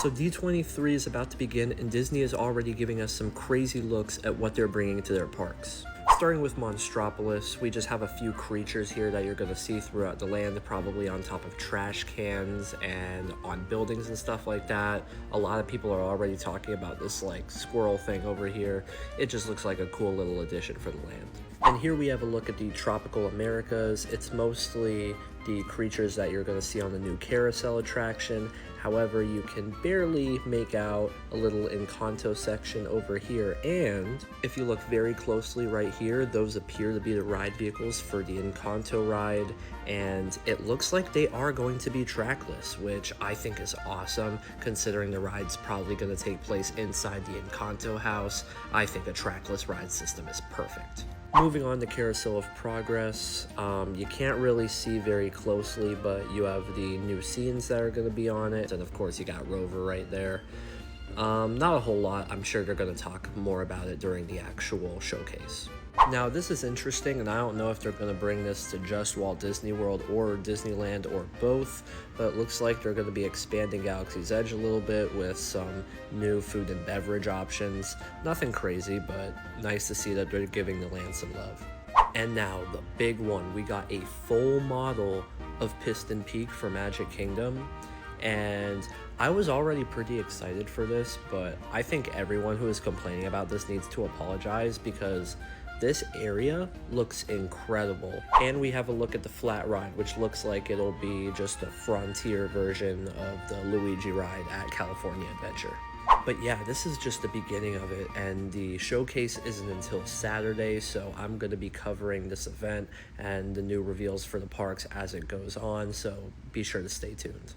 So D23 is about to begin, and Disney is already giving us some crazy looks at what they're bringing to their parks. Starting with Monstropolis, we just have a few creatures here that you're going to see throughout the land, probably on top of trash cans and on buildings and stuff like that. A lot of people are already talking about this like squirrel thing over here. It just looks like a cool little addition for the land. And here we have a look at the Tropical Americas. It's mostly the creatures that you're going to see on the new Carousel attraction. However, you can barely make out a little Encanto section over here. And if you look very closely right here, those appear to be the ride vehicles for the Encanto ride. And it looks like they are going to be trackless, which I think is awesome, considering the ride's probably going to take place inside the Encanto house. I think a trackless ride system is perfect. Moving on to Carousel of Progress, you can't really see very closely, but you have the new scenes that are going to be on it, and of course you got Rover right there. Not a whole lot. I'm sure they're going to talk more about it during the actual showcase. Now this is interesting, and I don't know if they're going to bring this to just Walt Disney World or Disneyland or both, but it looks like they're going to be expanding Galaxy's Edge a little bit with some new food and beverage options. Nothing crazy, but nice to see that they're giving the land some love. And now the big one, we got a full model of Piston Peak for Magic Kingdom, and I was already pretty excited for this, but I think everyone who is complaining about this needs to apologize because this area looks incredible. And we have a look at the flat ride, which looks like it'll be just a frontier version of the Luigi ride at California Adventure. But yeah, this is just the beginning of it, and the showcase isn't until Saturday, so I'm going to be covering this event and the new reveals for the parks as it goes on, so be sure to stay tuned.